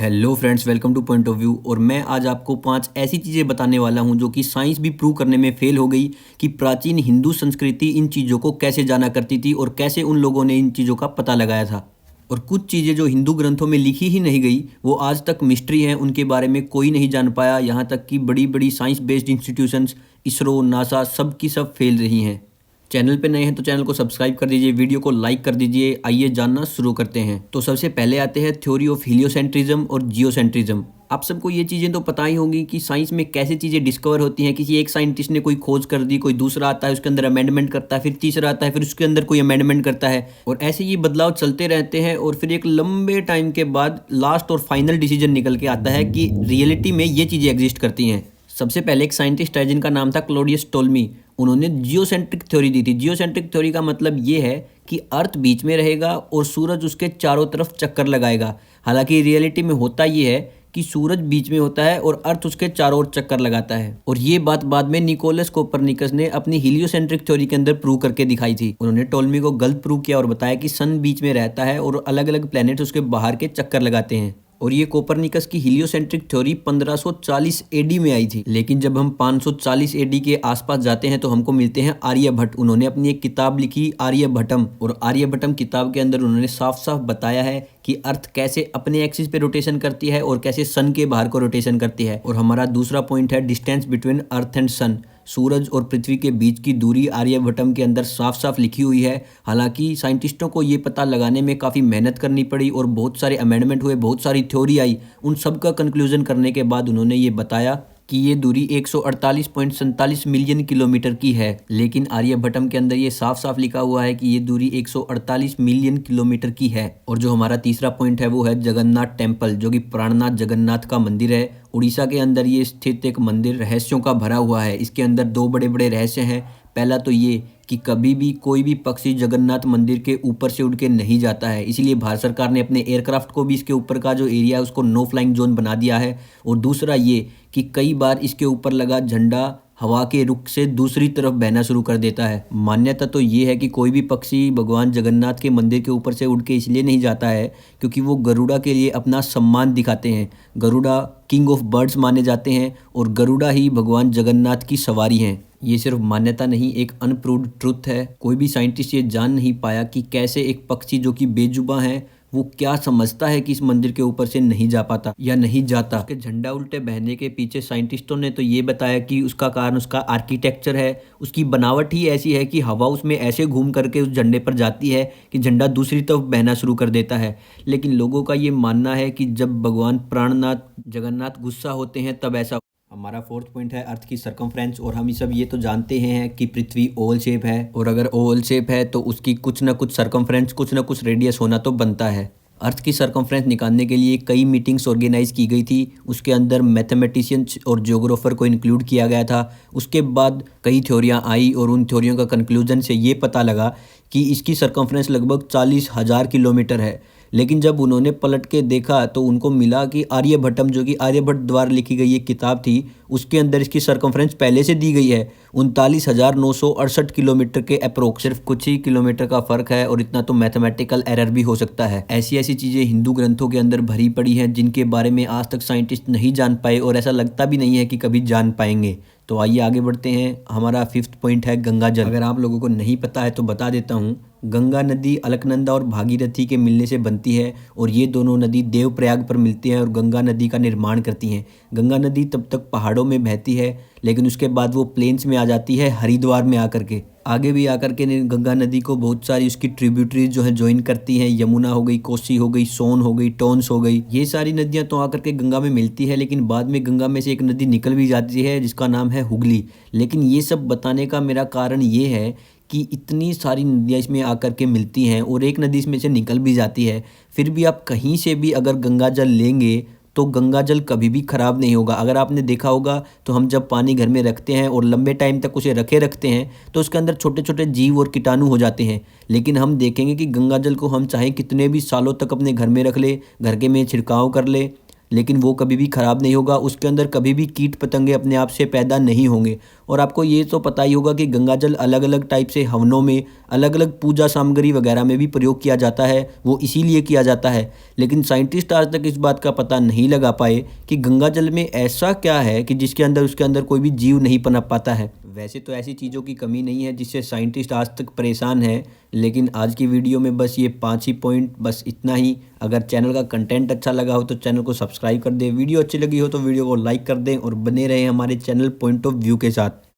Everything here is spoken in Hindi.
Hello friends, welcome two point of view. और मैं आज आपको 5 ऐसी चीज़ें बताने वाला हूं जो कि साइंस भी प्रूव करने में फेल हो गई कि प्राचीन हिंदू संस्कृति इन चीज़ों को कैसे जाना करती थी और कैसे उन लोगों ने इन चीज़ों का पता लगाया था। और कुछ चीज़ें जो हिंदू ग्रंथों में लिखी ही नहीं गई वो आज तक मिस्ट्री हैं, उनके बारे में कोई नहीं जान पाया। यहाँ तक कि बड़ी बड़ी science based institutions, ISRO, NASA, सब की सब फेल रही हैं। चैनल पे नए हैं तो चैनल को सब्सक्राइब कर दीजिए, वीडियो को लाइक कर दीजिए। आइए जानना शुरू करते हैं। तो सबसे पहले आते हैं थ्योरी ऑफ हीलियोसेंट्रिज्म और जियोसेंट्रिज्म। आप सबको ये चीज़ें तो पता ही होंगी कि साइंस में कैसे चीज़ें डिस्कवर होती हैं। किसी एक साइंटिस्ट ने कोई खोज कर दी, कोई दूसरा आता है उसके अंदर अमेंडमेंट करता है, फिर तीसरा आता है फिर उसके अंदर कोई अमेंडमेंट करता है, और ऐसे ये बदलाव चलते रहते हैं। और फिर एक लंबे टाइम के बाद लास्ट और फाइनल डिसीजन निकल के आता है कि रियलिटी में ये चीज़ें एग्जिस्ट करती हैं। सबसे पहले एक साइंटिस्ट है जिनका नाम था क्लॉडियस टोल्मी। उन्होंने जियोसेंट्रिक थ्योरी दी थी। जियोसेंट्रिक थ्योरी का मतलब ये है कि अर्थ बीच में रहेगा और सूरज उसके चारों तरफ चक्कर लगाएगा। हालांकि रियलिटी में होता ये है कि सूरज बीच में होता है और अर्थ उसके चारों ओर चक्कर लगाता है। और ये बात बाद में निकोलस कोपरनिकस ने अपनी हीलियोसेंट्रिक थ्योरी के अंदर प्रूव करके दिखाई थी। उन्होंने टोल्मी को गलत प्रूव किया और बताया कि सन बीच में रहता है और अलग अलग प्लैनेट उसके बाहर के चक्कर लगाते हैं। और ये कोपरनिकस की हीलियोसेंट्रिक थ्योरी 1540 एडी में आई थी। लेकिन जब हम 540 एडी के आसपास जाते हैं तो हमको मिलते हैं आर्यभट्ट। उन्होंने अपनी एक किताब लिखी आर्यभट्टम, और आर्यभट्टम किताब के अंदर उन्होंने साफ साफ बताया है कि अर्थ कैसे अपने एक्सिस पे रोटेशन करती है और कैसे सन के बाहर को रोटेशन करती है। और हमारा दूसरा पॉइंट है डिस्टेंस बिटवीन अर्थ एंड सन। सूरज और पृथ्वी के बीच की दूरी आर्यभट्टम के अंदर साफ साफ लिखी हुई है। हालांकि साइंटिस्टों को ये पता लगाने में काफ़ी मेहनत करनी पड़ी और बहुत सारे अमेंडमेंट हुए, बहुत सारी थ्योरी आई। उन सब का कंक्लूजन करने के बाद उन्होंने ये बताया कि ये दूरी 148.47 मिलियन किलोमीटर की है। लेकिन आर्यभट्टम के अंदर ये साफ साफ लिखा हुआ है कि ये दूरी 148 मिलियन किलोमीटर की है। और जो हमारा तीसरा पॉइंट है वो है जगन्नाथ टेम्पल, जो कि प्राणनाथ जगन्नाथ का मंदिर है। उड़ीसा के अंदर ये स्थित एक मंदिर रहस्यों का भरा हुआ है। इसके अंदर दो बड़े बड़े रहस्य हैं। पहला तो ये कि कभी भी कोई भी पक्षी जगन्नाथ मंदिर के ऊपर से उड़ के नहीं जाता है, इसीलिए भारत सरकार ने अपने एयरक्राफ्ट को भी इसके ऊपर का जो एरिया है उसको नो फ्लाइंग जोन बना दिया है। और दूसरा ये कि कई बार इसके ऊपर लगा झंडा हवा के रुख से दूसरी तरफ बहना शुरू कर देता है। मान्यता तो ये है कि कोई भी पक्षी भगवान जगन्नाथ के मंदिर के ऊपर से उड़ के इसलिए नहीं जाता है क्योंकि वो गरुड़ा के लिए अपना सम्मान दिखाते हैं। गरुड़ा किंग ऑफ बर्ड्स माने जाते हैं और गरुड़ा ही भगवान जगन्नाथ की सवारी हैं। ये सिर्फ मान्यता नहीं, एक अनप्रूव्ड ट्रुथ है। कोई भी साइंटिस्ट ये जान नहीं पाया कि कैसे एक पक्षी जो कि बेजुबां है वो क्या समझता है कि इस मंदिर के ऊपर से नहीं जा पाता या नहीं जाता। के झंडा उल्टे बहने के पीछे साइंटिस्टों ने तो ये बताया कि उसका कारण उसका आर्किटेक्चर है। उसकी बनावट ही ऐसी है कि हवा उसमें ऐसे घूम करके उस झंडे पर जाती है कि झंडा दूसरी तरफ बहना शुरू कर देता है। लेकिन लोगों का ये मानना है कि जब भगवान प्राणनाथ जगन्नाथ गुस्सा होते हैं तब ऐसा। हमारा फोर्थ पॉइंट है अर्थ की सरकमफ्रेंस। और हम सब ये तो जानते हैं कि पृथ्वी ओवल शेप है, और अगर ओवल शेप है तो उसकी कुछ ना कुछ सरकमफ्रेंस, कुछ ना कुछ रेडियस होना तो बनता है। अर्थ की सरकमफ्रेंस निकालने के लिए कई मीटिंग्स ऑर्गेनाइज की गई थी। उसके अंदर मैथमेटिशियंस और जियोग्राफर को इंक्लूड किया गया था। उसके बाद कई थ्योरियाँ आई और उन थ्योरियों का कंक्लूजन से ये पता लगा कि इसकी सरकमफ्रेंस लगभग 40,000 किलोमीटर है। लेकिन जब उन्होंने पलट के देखा तो उनको मिला कि आर्यभट्टम, जो कि आर्यभट्ट द्वारा लिखी गई एक किताब थी, उसके अंदर इसकी सरकमफ्रेंस पहले से दी गई है 39,968 किलोमीटर के अप्रोक्स। सिर्फ कुछ ही किलोमीटर का फ़र्क है और इतना तो मैथमेटिकल एरर भी हो सकता है। ऐसी ऐसी चीज़ें हिंदू ग्रंथों के अंदर भरी पड़ी हैं जिनके बारे में आज तक साइंटिस्ट नहीं जान पाए और ऐसा लगता भी नहीं है कि कभी जान पाएंगे। तो आइए आगे बढ़ते हैं। हमारा फिफ्थ पॉइंट है गंगा जल। अगर आप लोगों को नहीं पता है तो बता देता हूँ। गंगा नदी अलकनंदा और भागीरथी के मिलने से बनती है और ये दोनों नदी देवप्रयाग पर मिलती हैं और गंगा नदी का निर्माण करती हैं। गंगा नदी तब तक पहाड़ों में बहती है लेकिन उसके बाद वो प्लेन्स में आ जाती है, हरिद्वार में आकर के। आगे भी आकर के गंगा नदी को बहुत सारी उसकी ट्रिब्यूटरीज जो है ज्वाइन करती हैं। यमुना हो गई, कोसी हो गई, सोन हो गई, टोन्स हो गई। ये सारी नदियाँ तो आकर के गंगा में मिलती है, लेकिन बाद में गंगा में से एक नदी निकल भी जाती है जिसका नाम है हुगली। लेकिन ये सब बताने का मेरा कारण ये है कि इतनी सारी नदियाँ इसमें आकर के मिलती हैं और एक नदी इसमें से निकल भी जाती है, फिर भी आप कहीं से भी अगर गंगा जल लेंगे तो गंगा जल कभी भी ख़राब नहीं होगा। अगर आपने देखा होगा तो हम जब पानी घर में रखते हैं और लंबे टाइम तक उसे रखते हैं तो उसके अंदर छोटे छोटे जीव और कीटाणु हो जाते हैं। लेकिन हम देखेंगे कि गंगा जल को हम चाहे कितने भी सालों तक अपने घर में रख ले, घर के में छिड़काव कर ले, लेकिन वो कभी भी ख़राब नहीं होगा, उसके अंदर कभी भी कीट पतंगे अपने आप से पैदा नहीं होंगे। और आपको ये तो पता ही होगा कि गंगा जल अलग अलग टाइप से हवनों में, अलग अलग पूजा सामग्री वगैरह में भी प्रयोग किया जाता है, वो इसीलिए किया जाता है। लेकिन साइंटिस्ट आज तक इस बात का पता नहीं लगा पाए कि गंगा जल में ऐसा क्या है कि जिसके अंदर उसके अंदर कोई भी जीव नहीं पनप पाता है। वैसे तो ऐसी चीज़ों की कमी नहीं है जिससे साइंटिस्ट आज तक परेशान है, लेकिन आज की वीडियो में बस ये 5 ही पॉइंट, बस इतना ही। अगर चैनल का कंटेंट अच्छा लगा हो तो चैनल को सब्सक्राइब कर दें, वीडियो अच्छी लगी हो तो वीडियो को लाइक कर दें और बने रहें हमारे चैनल पॉइंट ऑफ व्यू के साथ।